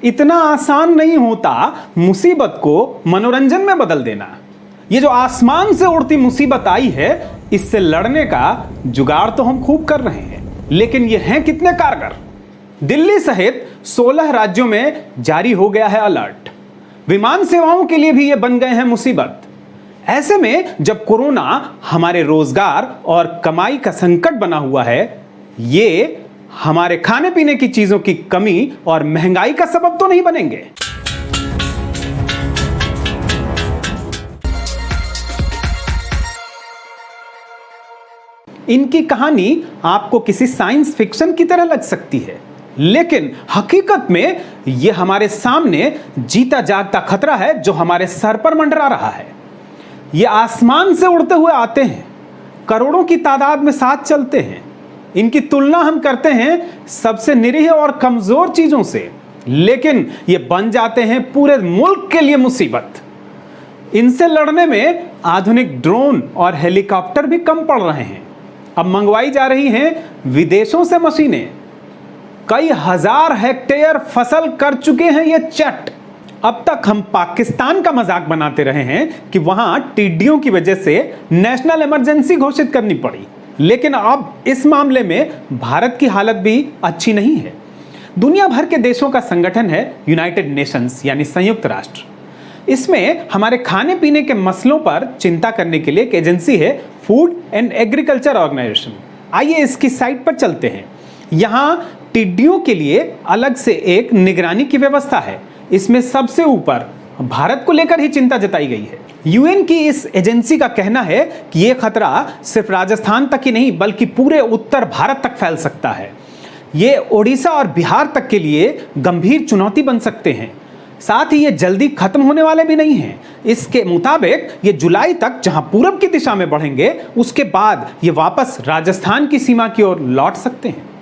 इतना आसान नहीं होता मुसीबत को मनोरंजन में बदल देना। ये जो आसमान से उड़ती मुसीबत आई है, इससे लड़ने का जुगाड़ तो हम खूब कर रहे हैं, लेकिन ये हैं कितने कारगर। दिल्ली सहित 16 राज्यों में जारी हो गया है अलर्ट। विमान सेवाओं के लिए भी ये बन गए हैं मुसीबत। ऐसे में जब कोरोना हमारे रोजगार और कमाई का संकट बना हुआ है, ये हमारे खाने पीने की चीजों की कमी और महंगाई का सबब तो नहीं बनेंगे। इनकी कहानी आपको किसी साइंस फिक्शन की तरह लग सकती है, लेकिन हकीकत में यह हमारे सामने जीता जागता खतरा है जो हमारे सर पर मंडरा रहा है। ये आसमान से उड़ते हुए आते हैं, करोड़ों की तादाद में साथ चलते हैं। इनकी तुलना हम करते हैं सबसे निरीह और कमजोर चीजों से, लेकिन ये बन जाते हैं पूरे मुल्क के लिए मुसीबत। इनसे लड़ने में आधुनिक ड्रोन और हेलीकॉप्टर भी कम पड़ रहे हैं। अब मंगवाई जा रही हैं विदेशों से मशीनें। कई हजार हेक्टेयर फसल कर चुके हैं ये चट। अब तक हम पाकिस्तान का मजाक बनाते रहे हैं कि वहां टिड्डियों की वजह से नेशनल इमरजेंसी घोषित करनी पड़ी, लेकिन अब इस मामले में भारत की हालत भी अच्छी नहीं है। दुनिया भर के देशों का संगठन है यूनाइटेड नेशंस यानी संयुक्त राष्ट्र। इसमें हमारे खाने पीने के मसलों पर चिंता करने के लिए एक एजेंसी है, फूड एंड एग्रीकल्चर ऑर्गेनाइजेशन। आइए इसकी साइट पर चलते हैं। यहाँ टिड्डियों के लिए अलग से एक निगरानी की व्यवस्था है। इसमें सबसे ऊपर भारत को लेकर ही चिंता जताई गई है। यूएन की इस एजेंसी का कहना है कि यह खतरा सिर्फ राजस्थान तक ही नहीं बल्कि पूरे उत्तर भारत तक फैल सकता है। ये ओडिशा और बिहार तक के लिए गंभीर चुनौती बन सकते हैं। साथ ही ये जल्दी खत्म होने वाले भी नहीं हैं। इसके मुताबिक ये जुलाई तक जहां पूरब की दिशा में बढ़ेंगे, उसके बाद ये वापस राजस्थान की सीमा की ओर लौट सकते हैं।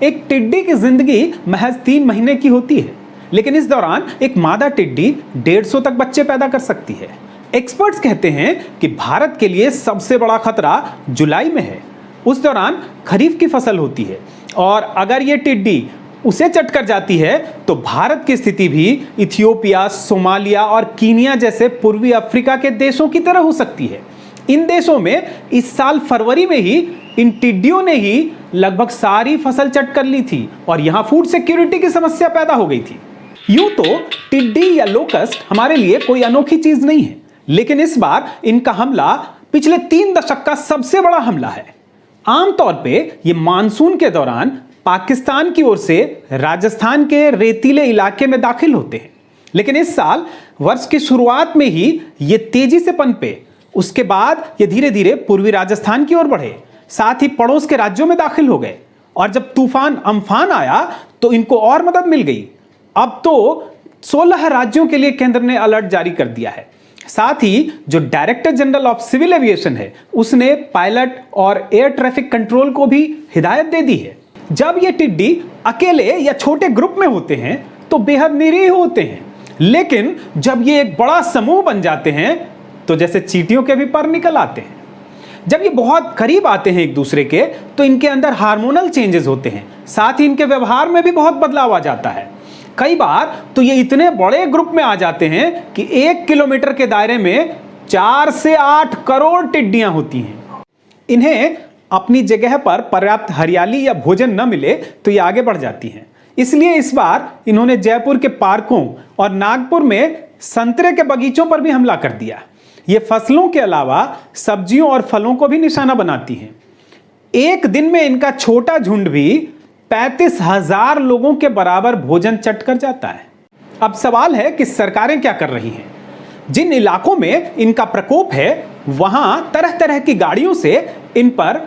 एक टिड्डी की जिंदगी महज 3 महीने की होती है, लेकिन इस दौरान एक मादा टिड्डी 150 तक बच्चे पैदा कर सकती है। एक्सपर्ट्स कहते हैं कि भारत के लिए सबसे बड़ा खतरा जुलाई में है। उस दौरान खरीफ की फसल होती है और अगर ये टिड्डी उसे चट कर जाती है तो भारत की स्थिति भी इथियोपिया, सोमालिया और कीनिया जैसे पूर्वी अफ्रीका के देशों की तरह हो सकती है। इन देशों में इस साल फरवरी में ही इन टिड्डियों ने ही लगभग सारी फसल चट कर ली थी और यहां फूड सिक्योरिटी की समस्या पैदा हो गई थी। यूं तो टिड्डी या लोकस्ट हमारे लिए कोई अनोखी चीज नहीं है, लेकिन इस बार इनका हमला पिछले 3 दशक का सबसे बड़ा हमला है। आमतौर पे ये मानसून के दौरान पाकिस्तान की ओर से राजस्थान के रेतीले इलाके में दाखिल होते हैं, लेकिन इस साल वर्ष की शुरुआत में ही ये तेजी से पनपे। उसके बाद ये धीरे धीरे पूर्वी राजस्थान की ओर बढ़े, साथ ही पड़ोस के राज्यों में दाखिल हो गए और जब तूफान अम्फान आया तो इनको और मदद मिल गई। अब तो 16 राज्यों के लिए केंद्र ने अलर्ट जारी कर दिया है। साथ ही जो director general of civil aviation है, उसने पायलट और एयर ट्रैफिक कंट्रोल को भी हिदायत दे दी है। जब ये टिड्डी अकेले या छोटे ग्रुप में होते हैं तो बेहद निरीह होते हैं, लेकिन जब ये एक बड़ा समूह बन जाते हैं तो जैसे चींटियों के भी पर निकल आते हैं। जब ये बहुत करीब आते हैं एक दूसरे के तो इनके अंदर हार्मोनल चेंजेस होते हैं, साथ ही इनके व्यवहार में भी बहुत बदलाव आ जाता है। कई बार तो ये इतने बड़े ग्रुप में आ जाते हैं कि 1 किलोमीटर के दायरे में 4 से 8 करोड़ टिड्डियां होती हैं। इन्हें अपनी जगह पर पर्याप्त हरियाली या भोजन न मिले तो ये आगे बढ़ जाती हैं। इसलिए इस बार इन्होंने जयपुर के पार्कों और नागपुर में संतरे के बगीचों पर भी हमला कर दिया। ये फसलों के अलावा सब्जियों और फलों को भी निशाना बनाती हैं। एक दिन में इनका छोटा झुंड भी 35,000 लोगों के बराबर भोजन चट कर जाता है। अब सवाल है कि सरकारें क्या कर रही हैं। जिन इलाकों में इनका प्रकोप है वहां तरह तरह की गाड़ियों से इन पर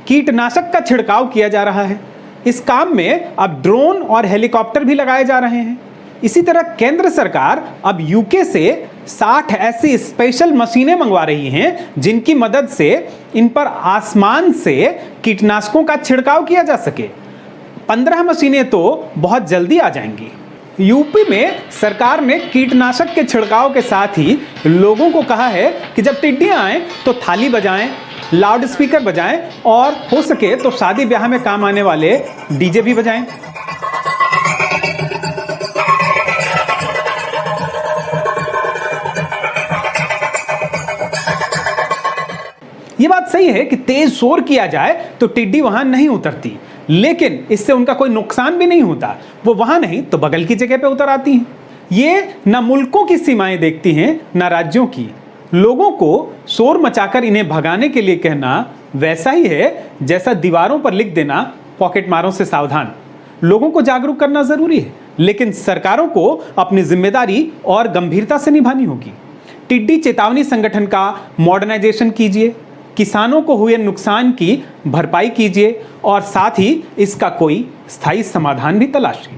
कीटनाशक का छिड़काव किया जा रहा है। इस काम में अब ड्रोन और हेलीकॉप्टर भी लगाए जा रहे हैं। इसी तरह केंद्र सरकार अब यूके से 60 ऐसी स्पेशल मशीनें मंगवा रही हैं जिनकी मदद से इन पर आसमान से कीटनाशकों का छिड़काव किया जा सके। 15 मशीनें तो बहुत जल्दी आ जाएंगी। यूपी में सरकार ने कीटनाशक के छिड़काव के साथ ही लोगों को कहा है कि जब टिड्डियां आए तो थाली बजाएं, लाउड स्पीकर बजाएं और हो सके तो शादी ब्याह में काम आने वाले डीजे भी बजाएं। सही है कि तेज शोर किया जाए तो टिड्डी वहां नहीं उतरती, लेकिन इससे उनका कोई नुकसान भी नहीं होता। वो वहां नहीं तो बगल की जगह पे उतर आती हैं। ये न मुल्कों की सीमाएं देखती हैं न राज्यों की। लोगों को शोर मचाकर इन्हें भगाने के लिए कहना वैसा ही है जैसा दीवारों पर लिख देना पॉकेट मारों से सावधान। लोगों को जागरूक करना जरूरी है, लेकिन सरकारों को अपनी जिम्मेदारी और गंभीरता से निभानी होगी। टिड्डी चेतावनी संगठन का मॉडर्नाइजेशन कीजिए, किसानों को हुए नुकसान की भरपाई कीजिए और साथ ही इसका कोई स्थायी समाधान भी तलाशिए।